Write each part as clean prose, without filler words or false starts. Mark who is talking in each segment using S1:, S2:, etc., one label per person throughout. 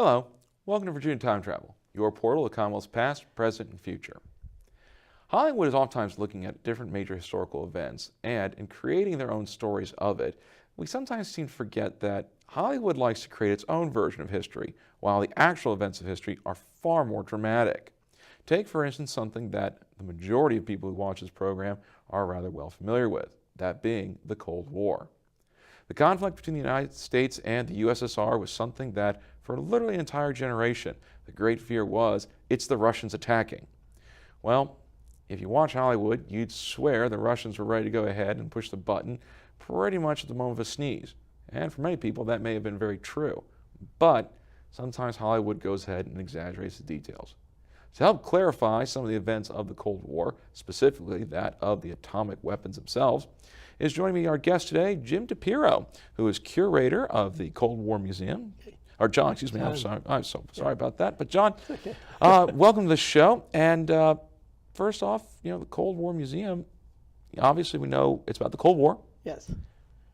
S1: Hello, welcome to Virginia Time Travel, your portal to Commonwealth's past, present, and future. Hollywood is oftentimes looking at different major historical events, and in creating their own stories of it, we sometimes seem to forget that Hollywood likes to create its own version of history, while the actual events of history are far more dramatic. Take, for instance, something that the majority of people who watch this program are rather well familiar with, that being the Cold War. The conflict between the United States and the USSR was something that, for literally an entire generation, the great fear was, it's the Russians attacking. Well, if you watch Hollywood, you'd swear the Russians were ready to go ahead and push the button pretty much at the moment of a sneeze. And for many people, that may have been very true. But sometimes Hollywood goes ahead and exaggerates the details. To help clarify some of the events of the Cold War, specifically that of the atomic weapons themselves, is joining me our guest today, Jim DePiro, who is curator of the Cold War Museum. Or John, excuse me, I'm so sorry about that. But John, welcome to the show. And first off, the Cold War Museum, obviously we know it's about the Cold War.
S2: Yes.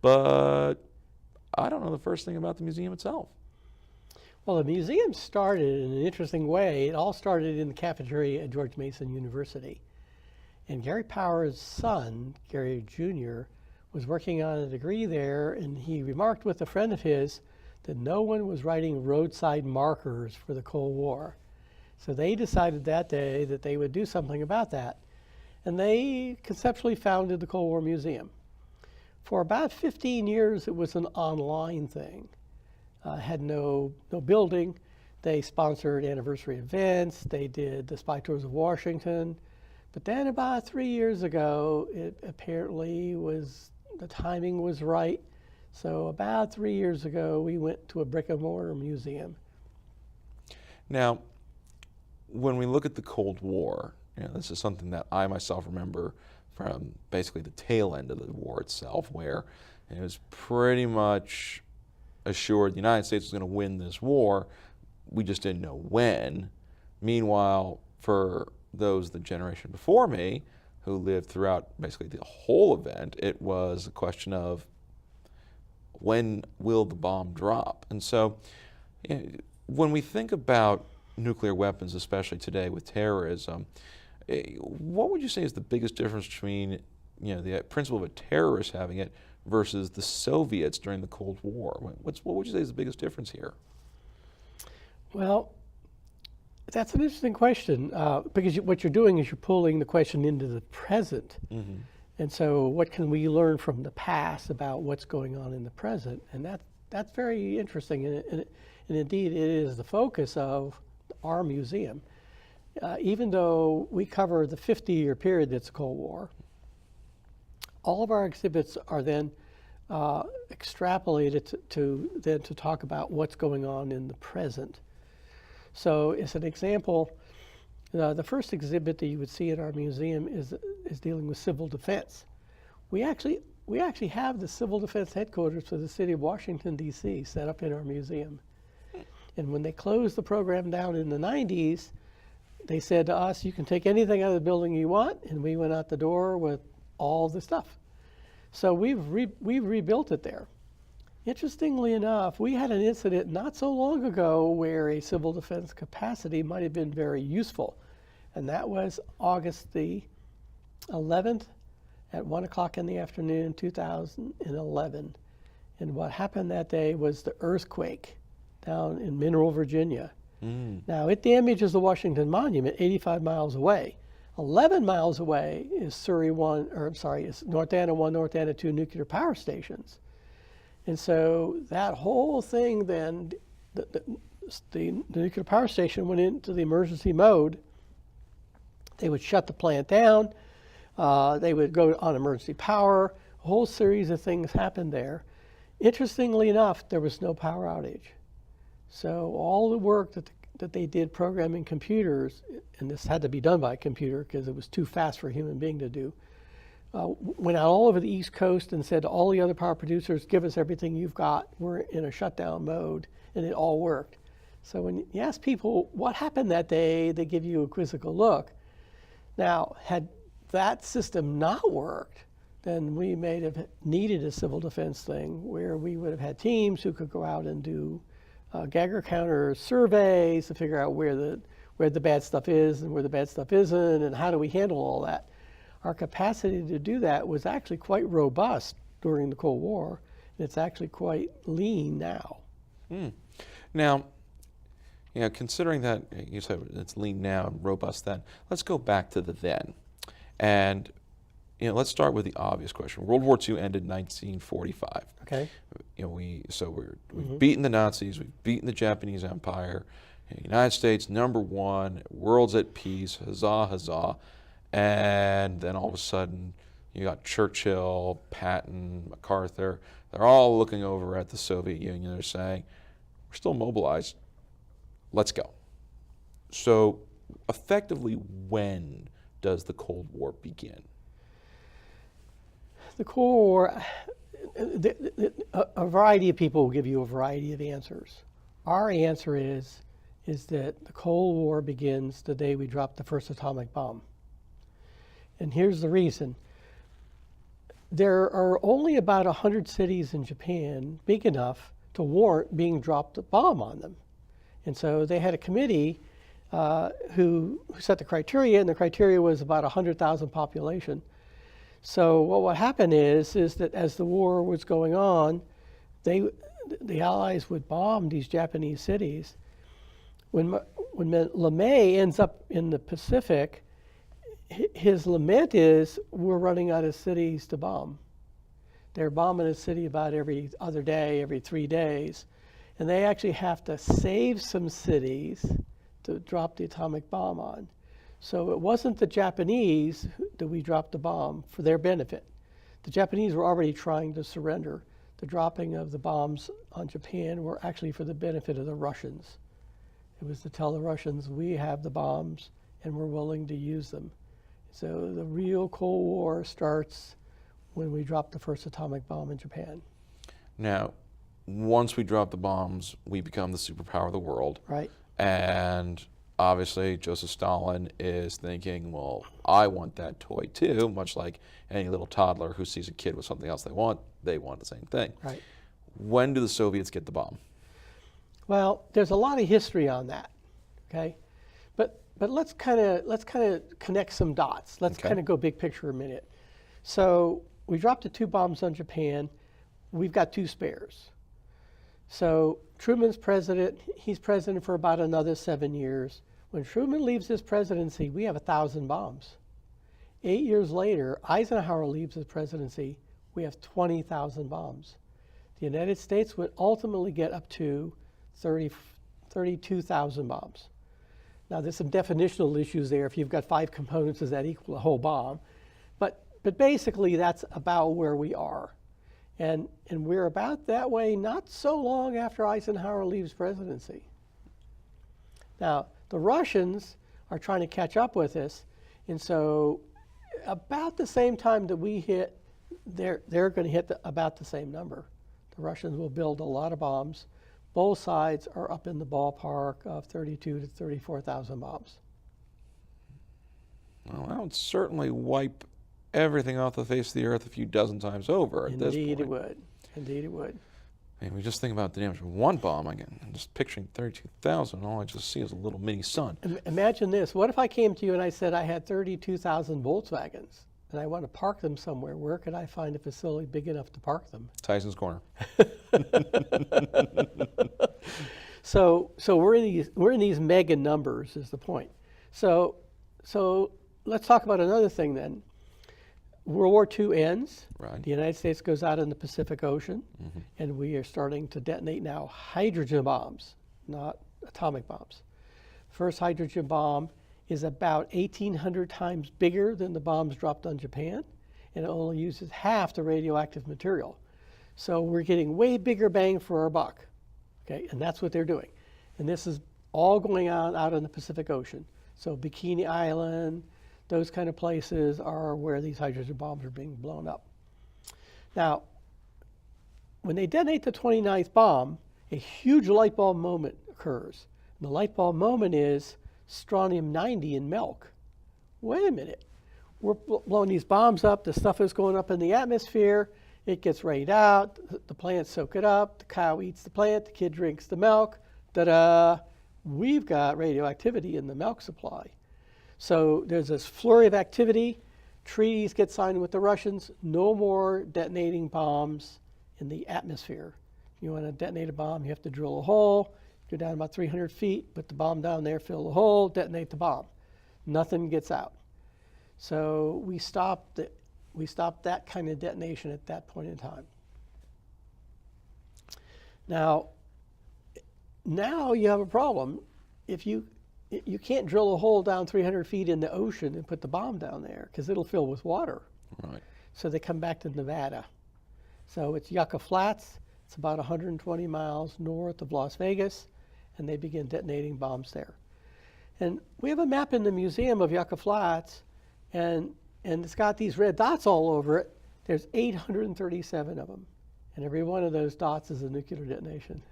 S1: But I don't know the first thing about the museum itself.
S2: Well, the museum started in an interesting way. It all started in the cafeteria at George Mason University. And Gary Power's son, Gary Jr., was working on a degree there, and he remarked with a friend of his that no one was writing roadside markers for the Cold War. So they decided that day that they would do something about that. And they conceptually founded the Cold War Museum. For about 15 years, it was an online thing. Had no building. They sponsored anniversary events. They did the spy tours of Washington. But then about 3 years ago, it apparently the timing was right. So about 3 years ago, we went to a brick and mortar museum.
S1: Now, when we look at the Cold War, this is something that I myself remember from basically the tail end of the war itself, where it was pretty much assured the United States was going to win this war. We just didn't know when. Meanwhile, for those the generation before me who lived throughout basically the whole event, it was a question of when will the bomb drop? And so when we think about nuclear weapons, especially today with terrorism, what would you say is the biggest difference between the principle of a terrorist having it versus the Soviets during the Cold War? What would you say is the biggest difference here?
S2: Well, that's an interesting question because what you're doing is you're pulling the question into the present. Mm-hmm. And so what can we learn from the past about what's going on in the present? And that's very interesting. And indeed, it is the focus of our museum. Even though we cover the 50-year period that's the Cold War, all of our exhibits are then extrapolated to talk about what's going on in the present. So as an example, the first exhibit that you would see at our museum is dealing with civil defense. We actually have the civil defense headquarters for the city of Washington, D.C. set up in our museum. And when they closed the program down in the 90s, they said to us, you can take anything out of the building you want, and we went out the door with all the stuff. So we've rebuilt it there. Interestingly enough, we had an incident not so long ago where a civil defense capacity might have been very useful. And that was August the 11th at 1 o'clock in the afternoon, 2011. And what happened that day was the earthquake down in Mineral, Virginia. Now, it damages the Washington Monument 85 miles away. 11 miles away is is North Anna 1, North Anna 2 nuclear power stations. And so that whole thing then, the nuclear power station went into the emergency mode. They would shut the plant down. They would go on emergency power. A whole series of things happened there. Interestingly enough, there was no power outage. So all the work that they did programming computers, and this had to be done by a computer because it was too fast for a human being to do, went out all over the East Coast and said to all the other power producers, give us everything you've got. We're in a shutdown mode, and it all worked. So when you ask people what happened that day, they give you a quizzical look. Now, had that system not worked, then we may have needed a civil defense thing where we would have had teams who could go out and do Geiger counter surveys to figure out where the bad stuff is and where the bad stuff isn't, and how do we handle all that. Our capacity to do that was actually quite robust during the Cold War, and it's actually quite lean now.
S1: Now, considering that you said it's lean now and robust then, let's go back to the then. And let's start with the obvious question. World War II ended in 1945.
S2: Okay.
S1: We've beaten the Nazis, we've beaten the Japanese Empire. United States #1, world's at peace, huzzah, huzzah. And then all of a sudden, you got Churchill, Patton, MacArthur. They're all looking over at the Soviet Union. They're saying, we're still mobilized. Let's go. So effectively, when does the Cold War begin?
S2: The Cold War, a variety of people will give you a variety of answers. Our answer is that the Cold War begins the day we drop the first atomic bomb. And here's the reason. There are only about 100 cities in Japan big enough to warrant being dropped a bomb on them. And so they had a committee who set the criteria, and the criteria was about 100,000 population. So what would happen is that as the war was going on, the Allies would bomb these Japanese cities. When LeMay ends up in the Pacific, his lament is, we're running out of cities to bomb. They're bombing a city about every other day, every 3 days. And they actually have to save some cities to drop the atomic bomb on. So it wasn't the Japanese that we dropped the bomb for their benefit. The Japanese were already trying to surrender. The dropping of the bombs on Japan were actually for the benefit of the Russians. It was to tell the Russians, we have the bombs and we're willing to use them. So the real Cold War starts when we drop the first atomic bomb in Japan.
S1: Now, once we drop the bombs, we become the superpower of the world.
S2: Right.
S1: And obviously, Joseph Stalin is thinking, well, I want that toy too, much like any little toddler who sees a kid with something else they want the same thing.
S2: Right.
S1: When do the Soviets get the bomb?
S2: Well, there's a lot of history on that, okay? But let's kind of connect some dots. Let's kind of go big picture a minute. So we dropped the 2 bombs on Japan. We've got 2 spares. So Truman's president. He's president for about another 7 years. When Truman leaves his presidency, we have 1,000 bombs. 8 years later, Eisenhower leaves his presidency. We have 20,000 bombs. The United States would ultimately get up to 32,000 bombs. Now, there's some definitional issues there. If you've got 5 components, does that equal a whole bomb? But basically, that's about where we are. And we're about that way not so long after Eisenhower leaves presidency. Now, the Russians are trying to catch up with us. And so about the same time that we hit, they're going to hit about the same number. The Russians will build a lot of bombs. Both sides are up in the ballpark of 32 to 34,000 bombs.
S1: Well, that would certainly wipe everything off the face of the earth a few dozen times over at this point.
S2: Indeed it would. Indeed it would.
S1: I mean, we just think about the damage of 1 bomb again. I'm just picturing 32,000. All I just see is a little mini sun.
S2: Imagine this. What if I came to you and I said I had 32,000 Volkswagens and I want to park them somewhere? Where could I find a facility big enough to park them?
S1: Tyson's Corner.
S2: So we're in these mega numbers is the point. So let's talk about another thing then. World War II ends.
S1: Right.
S2: The United States goes out in the Pacific Ocean, and we are starting to detonate now hydrogen bombs, not atomic bombs. First hydrogen bomb is about 1,800 times bigger than the bombs dropped on Japan, and it only uses half the radioactive material. So we're getting way bigger bang for our buck, okay? And that's what they're doing. And this is all going on out in the Pacific Ocean. So Bikini Island, those kind of places are where these hydrogen bombs are being blown up. Now, when they detonate the 29th bomb, a huge light bulb moment occurs. And the light bulb moment is strontium-90 in milk. Wait a minute. We're blowing these bombs up. The stuff is going up in the atmosphere. It gets rayed out. The plants soak it up. The cow eats the plant. The kid drinks the milk. ta-da, we've got radioactivity in the milk supply. So there's this flurry of activity. Treaties get signed with the Russians. No more detonating bombs in the atmosphere. If you want to detonate a bomb, you have to drill a hole, go down about 300 feet, put the bomb down there, fill the hole, detonate the bomb. Nothing gets out. So we stopped that kind of detonation at that point in time. Now you have a problem. If you can't drill a hole down 300 feet in the ocean and put the bomb down there because it'll fill with water.
S1: Right.
S2: So they come back to Nevada. So it's Yucca Flats. It's about 120 miles north of Las Vegas, and they begin detonating bombs there. And we have a map in the museum of Yucca Flats, and it's got these red dots all over it. There's 837 of them, and every one of those dots is a nuclear detonation.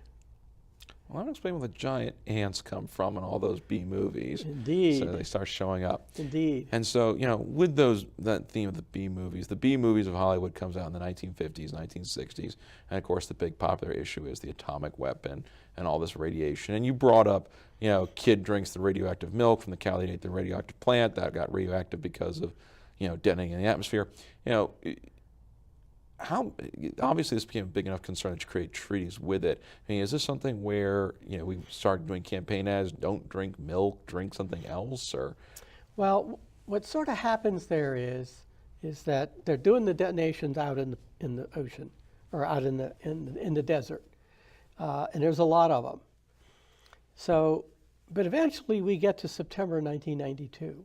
S1: Well, that would explain where the giant ants come from in all those B movies.
S2: Indeed.
S1: So they start showing up.
S2: Indeed.
S1: And so, with that theme of the B movies of Hollywood comes out in the 1950s, 1960s. And of course, the big popular issue is the atomic weapon and all this radiation. And you brought up, kid drinks the radioactive milk from the cow that ate the radioactive plant. That got radioactive because of, detonating in the atmosphere. How obviously this became a big enough concern that you create treaties with it. I mean, is this something where we started doing campaign ads? Don't drink milk, drink something else, or?
S2: Well, what sort of happens there is that they're doing the detonations out in the ocean or out in the desert, and there's a lot of them. So, but eventually we get to September 1992,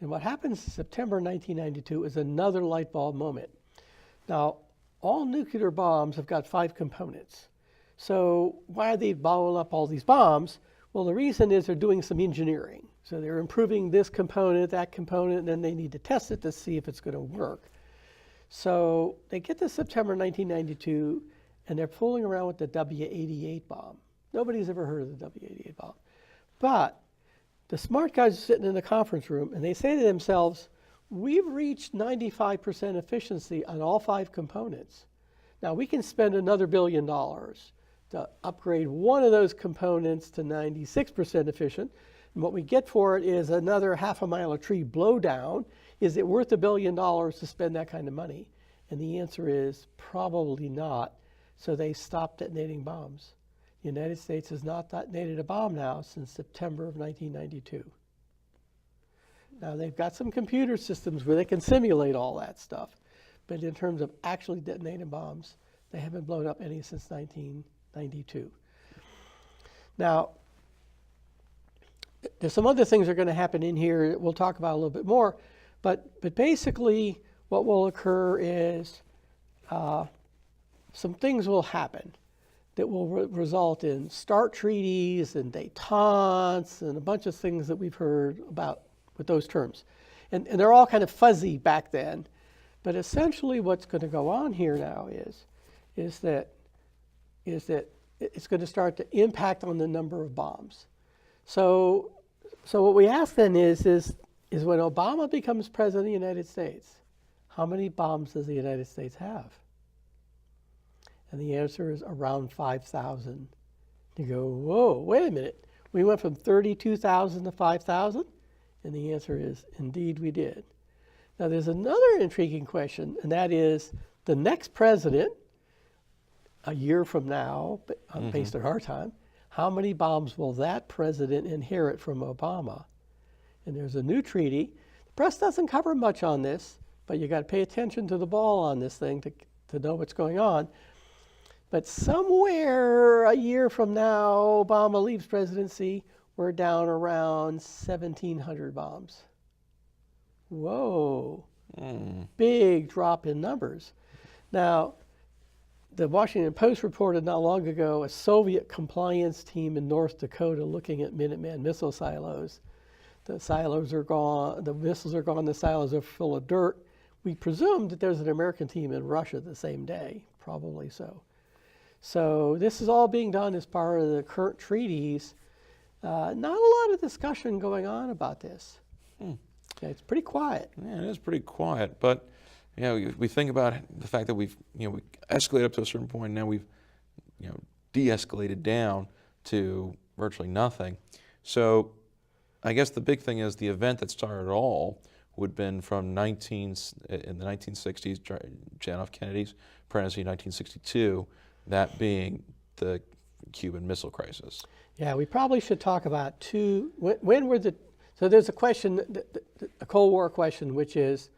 S2: and what happens in September 1992 is another light bulb moment. Now, all nuclear bombs have got 5 components. So why are they blowing up all these bombs? Well, the reason is they're doing some engineering. So they're improving this component, that component, and then they need to test it to see if it's going to work. So they get to September 1992, and they're fooling around with the W-88 bomb. Nobody's ever heard of the W-88 bomb. But the smart guys are sitting in the conference room, and they say to themselves, we've reached 95% efficiency on all 5 components. Now we can spend another $1 billion to upgrade one of those components to 96% efficient. And what we get for it is another half a mile of tree blowdown. Is it worth $1 billion to spend that kind of money? And the answer is probably not. So they stopped detonating bombs. The United States has not detonated a bomb now since September of 1992. Now, they've got some computer systems where they can simulate all that stuff. But in terms of actually detonating bombs, they haven't blown up any since 1992. Now, there's some other things that are going to happen in here that we'll talk about a little bit more. But basically, what will occur is some things will happen that will result in START treaties and détentes and a bunch of things that we've heard about with those terms. And they're all kind of fuzzy back then. But essentially what's going to go on here now is that it's going to start to impact on the number of bombs. So what we ask then is when Obama becomes president of the United States, how many bombs does the United States have? And the answer is around 5,000. You go, whoa, wait a minute. We went from 32,000 to 5,000? And the answer is, indeed we did. Now there's another intriguing question, and that is the next president, a year from now, based on our time, how many bombs will that president inherit from Obama? And there's a new treaty. The press doesn't cover much on this, but you got to pay attention to the ball on this thing to know what's going on. But somewhere a year from now, Obama leaves presidency, we're down around 1,700 bombs. Whoa, big drop in numbers. Now, the Washington Post reported not long ago a Soviet compliance team in North Dakota looking at Minuteman missile silos. The silos are gone, the missiles are gone, the silos are full of dirt. We presume that there's an American team in Russia the same day, probably so. So this is all being done as part of the current treaties. Not a lot of discussion going on about this. It's pretty quiet.
S1: Yeah, it is pretty quiet. But we think about the fact that we escalated up to a certain point. Now we've de-escalated down. to virtually nothing. So I guess the big thing is the event that started it all would have been from in the 1960s, John F. Kennedy's presidency in 1962, that being the Cuban Missile Crisis.
S2: Yeah, we probably should talk about when were so there's a question, a Cold War question, which is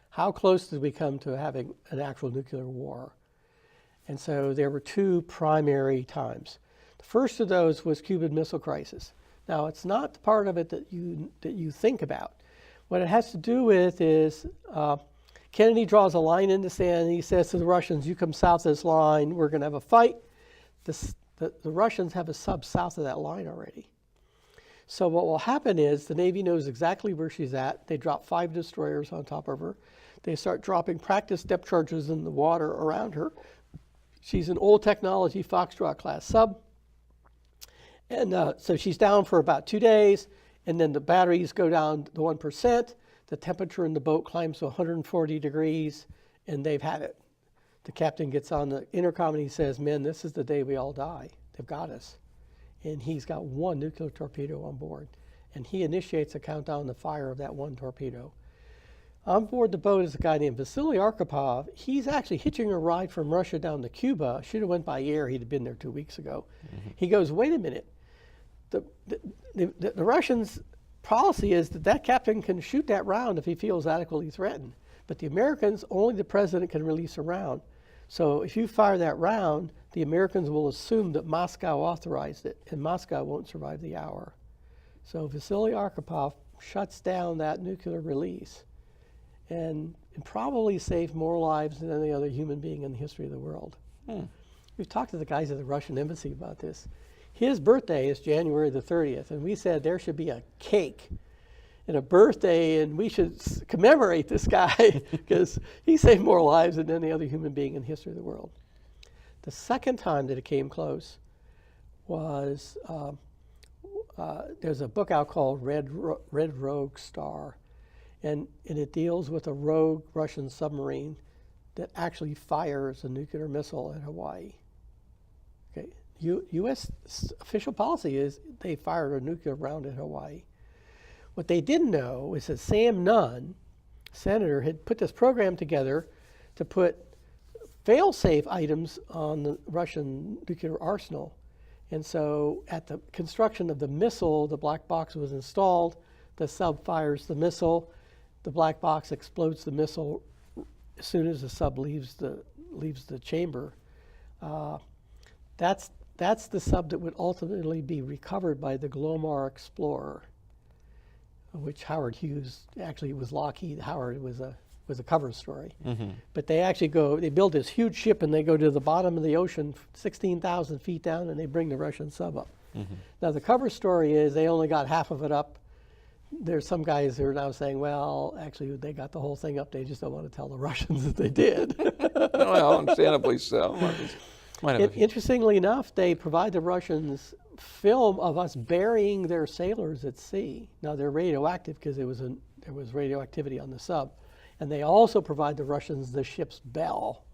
S2: how close did we come to having an actual nuclear war? And so there were two primary times. The first of those was Cuban Missile Crisis. Now, it's not the part of it that you think about. What it has to do with is Kennedy draws a line in the sand and he says to the Russians, you come south of this line, we're going to have a fight. The Russians have a sub south of that line already. So what will happen is the Navy knows exactly where she's at. They drop 5 destroyers on top of her. They start dropping practice depth charges in the water around her. She's an old technology Foxtrot class sub. And so she's down for about 2 days, and then the batteries go down to 1%. The temperature in the boat climbs to 140 degrees, and they've had it. The captain gets on the intercom and he says, men, this is the day we all die. They've got us. And he's got 1 nuclear torpedo on board. And he initiates a countdown to fire of that 1 torpedo. On board the boat is a guy named Vasily Arkhipov. He's actually hitching a ride from Russia down to Cuba. Should have went by air. He'd have been there 2 weeks ago. Mm-hmm. He goes, wait a minute. The Russians' policy is that captain can shoot that round if he feels adequately threatened. But the Americans, only the president can release a round. So if you fire that round, the Americans will assume that Moscow authorized it, and Moscow won't survive the hour. So Vasily Arkhipov shuts down that nuclear release and probably saved more lives than any other human being in the history of the world. We've talked to the guys at the Russian embassy about this. His birthday is January the 30th, and we said there should be a cake and a birthday, and we should commemorate this guy because he saved more lives than any other human being in the history of the world. The second time that it came close was, there's a book out called Red Rogue Star, and it deals with a rogue Russian submarine that actually fires a nuclear missile at Hawaii. Okay, U.S. official policy is they fired a nuclear round at Hawaii. What they didn't know is that Sam Nunn, senator, had put this program together to put fail-safe items on the Russian nuclear arsenal. And so at the construction of the missile, the black box was installed, the sub fires the missile, the black box explodes the missile as soon as the sub leaves the chamber. That's the sub that would ultimately be recovered by the Glomar Explorer, which Howard Hughes, actually it was Lockheed. Howard was a cover story. Mm-hmm. But they build this huge ship and they go to the bottom of the ocean, 16,000 feet down, and they bring the Russian sub up. Mm-hmm. Now the cover story is they only got half of it up. There's some guys who are now saying, well, actually they got the whole thing up. They just don't want to tell the Russians that they did.
S1: Well, understandably so.
S2: Interestingly enough, they provide the Russians film of us burying their sailors at sea. Now they're radioactive because there was radioactivity on the sub. And they also provide the Russians the ship's bell.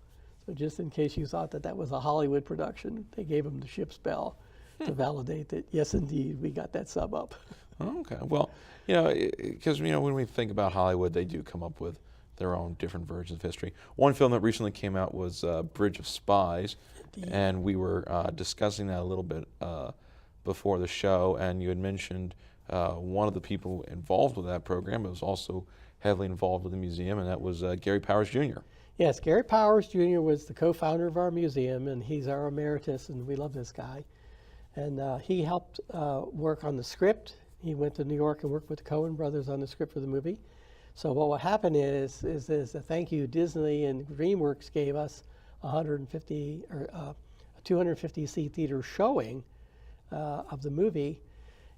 S2: So just in case you thought that was a Hollywood production, they gave them the ship's bell to validate that, yes, indeed, we got that sub up.
S1: Okay. Well, because, when we think about Hollywood, they do come up with their own different versions of history. One film that recently came out was Bridge of Spies. Indeed. And we were discussing that a little bit before the show, and you had mentioned one of the people involved with that program was also heavily involved with the museum, and that was Gary Powers Jr.
S2: Yes, Gary Powers Jr. was the co-founder of our museum, and he's our emeritus, and we love this guy. And he helped work on the script. He went to New York and worked with the Coen brothers on the script for the movie. So what will happen is a thank you, Disney and DreamWorks gave us a 250-seat theater showing of the movie.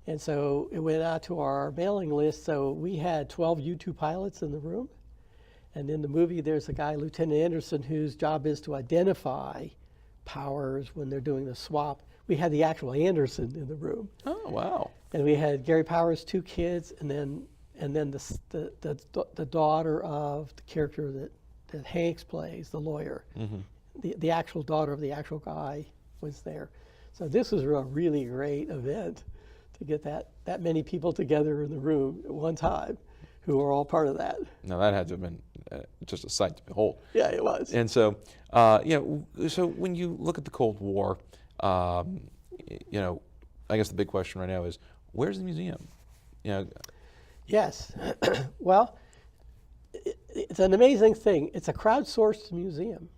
S2: And so it went out to our mailing list. So we had 12 U-2 pilots in the room. And in the movie, there's a guy, Lieutenant Anderson, whose job is to identify Powers when they're doing the swap. We had the actual Anderson in the room.
S1: Oh, wow.
S2: And we had Gary Powers' 2 kids, and then the daughter of the character that Hanks plays, the lawyer. Mm-hmm. The actual daughter of the actual guy was there. So this was a really great event to get that many people together in the room at one time who are all part of that.
S1: Now that had to have been just a sight to behold.
S2: Yeah, it was.
S1: And so, so when you look at the Cold War, you know, I guess the big question right now is, where's the museum? You know,
S2: Yes. Well, it's an amazing thing. It's a crowdsourced museum.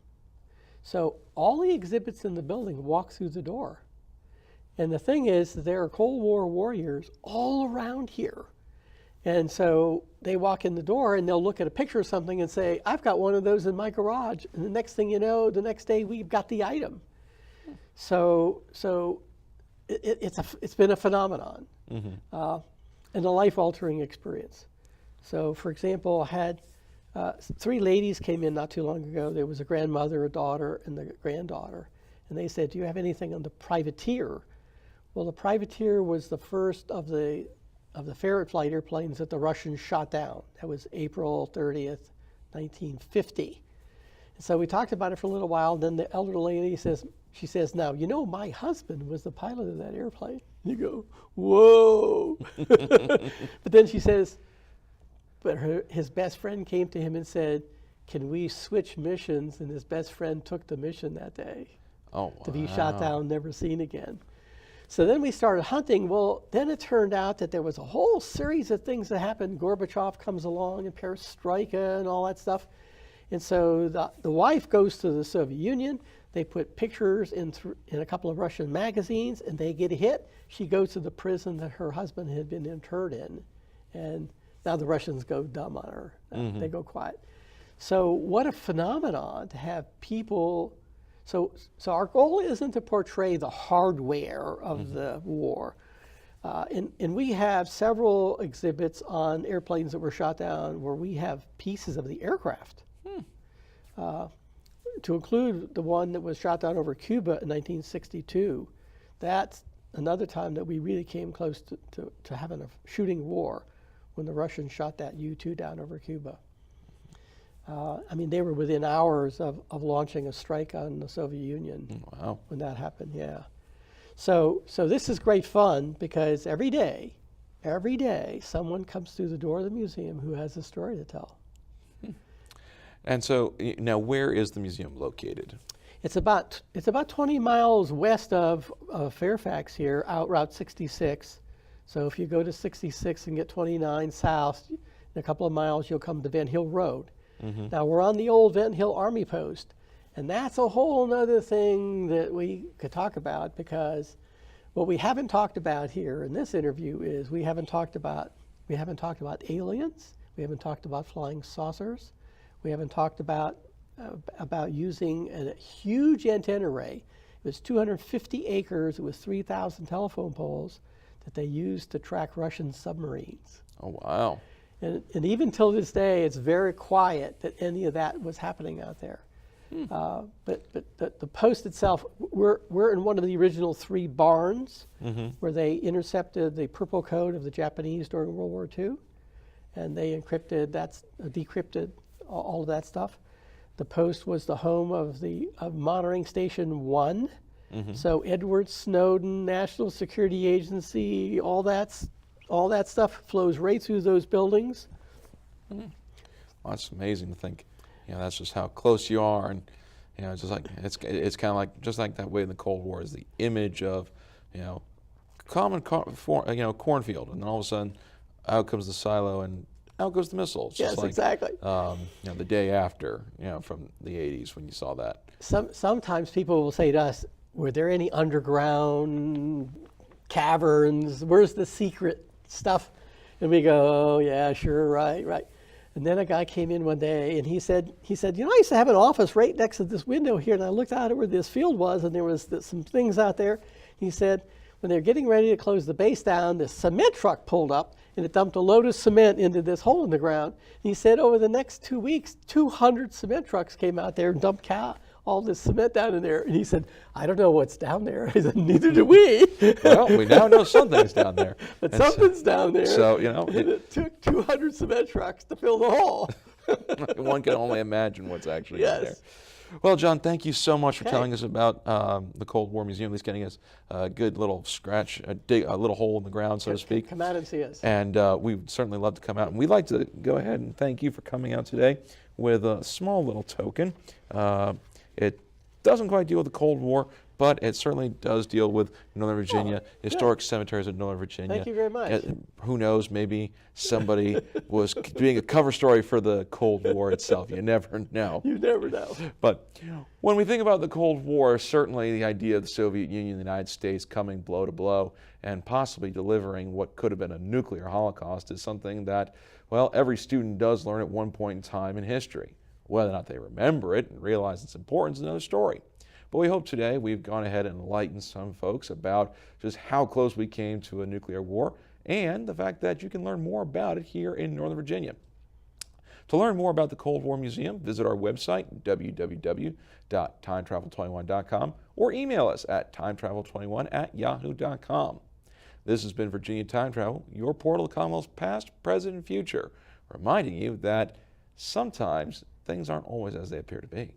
S2: So all the exhibits in the building walk through the door. And the thing is, there are Cold War warriors all around here. And so they walk in the door and they'll look at a picture of something and say, I've got one of those in my garage. And the next thing you know, the next day we've got the item. So it's been a phenomenon. Mm-hmm. And a life-altering experience. So, for example, I had 3 ladies came in not too long ago. There was a grandmother, a daughter, and the granddaughter. And they said, do you have anything on the privateer? Well, the privateer was the first of the Ferret flight airplanes that the Russians shot down. That was April 30th, 1950. And so we talked about it for a little while. Then the elder lady says, now, you know, my husband was the pilot of that airplane. You go, whoa. But then she says, but his best friend came to him and said, can we switch missions? And his best friend took the mission that day.
S1: Oh, wow.
S2: To be shot down, never seen again. So then we started hunting. Well, then it turned out that there was a whole series of things that happened. Gorbachev comes along and perestroika and all that stuff. And so the wife goes to the Soviet Union. They put pictures in a couple of Russian magazines, and they get a hit. She goes to the prison that her husband had been interred in. And now the Russians go dumb on her. Mm-hmm. They go quiet. So what a phenomenon to have people. So our goal isn't to portray the hardware of mm-hmm. the war. And we have several exhibits on airplanes that were shot down where we have pieces of the aircraft. To include the one that was shot down over Cuba in 1962. That's another time that we really came close to having a shooting war when the Russians shot that U-2 down over Cuba. I mean, they were within hours of launching a strike on the Soviet Union.
S1: Wow. When
S2: that happened, yeah. So this is great fun because every day, someone comes through the door of the museum who has a story to tell.
S1: And so now, where is the museum located?
S2: It's about 20 miles west of Fairfax here, out Route 66. So if you go to 66 and get 29 south, in a couple of miles you'll come to Venn Hill Road. Mm-hmm. Now we're on the old Venn Hill Army Post, and that's a whole other thing that we could talk about, because what we haven't talked about here in this interview is we haven't talked about aliens, we haven't talked about flying saucers. We haven't talked about using a huge antenna array. It was 250 acres. It was 3,000 telephone poles that they used to track Russian submarines.
S1: Oh, wow.
S2: And even till this day, it's very quiet that any of that was happening out there. But the post itself, we're in one of the original 3 barns mm-hmm. where they intercepted the purple code of the Japanese during World War II. And they decrypted all of that stuff. The post was the home of Monitoring Station 1. Mm-hmm. So Edward Snowden, National Security Agency, all that stuff flows right through those buildings.
S1: Mm-hmm. Well, that's amazing to think. You know, that's just how close you are, and you know, it's just like it's kind of like just like that way in the Cold War is the image of, you know, cornfield, and then all of a sudden, out comes the silo and out goes the missiles.
S2: Yes, like, exactly.
S1: The day after, from the 80s when you saw that.
S2: Sometimes people will say to us, were there any underground caverns? Where's the secret stuff? And we go, oh, yeah, sure, right. And then a guy came in one day and he said, I used to have an office right next to this window here, and I looked out at where this field was, and there was some things out there. He said, when they're getting ready to close the base down, this cement truck pulled up, and it dumped a load of cement into this hole in the ground. And he said over the next 2 weeks, 200 cement trucks came out there and dumped all this cement down in there. And he said, I don't know what's down there. I said, neither do we.
S1: Well, we now know something's down there.
S2: But something's down there.
S1: So,
S2: And it took 200 cement trucks to fill the hole.
S1: One can only imagine what's actually in there. Well, John, thank you so much for
S2: Okay.
S1: telling us about the Cold War Museum, at least getting us a good little scratch, a little hole in the ground, so to speak.
S2: Come out and see us.
S1: And we'd certainly love to come out. And we'd like to go ahead and thank you for coming out today with a small little token. It doesn't quite deal with the Cold War, but it certainly does deal with Northern Virginia, historic cemeteries of Northern Virginia.
S2: Thank you very much.
S1: Who knows, maybe somebody was being a cover story for the Cold War itself. You never know.
S2: You never know.
S1: But when we think about the Cold War, certainly the idea of the Soviet Union and the United States coming blow to blow and possibly delivering what could have been a nuclear holocaust is something that, well, every student does learn at one point in time in history. Whether or not they remember it and realize its importance is another story. But we hope today we've gone ahead and enlightened some folks about just how close we came to a nuclear war and the fact that you can learn more about it here in Northern Virginia. To learn more about the Cold War Museum, visit our website, www.timetravel21.com, or email us at timetravel21@yahoo.com. This has been Virginia Time Travel, your portal to Commonwealth's past, present, and future, reminding you that sometimes things aren't always as they appear to be.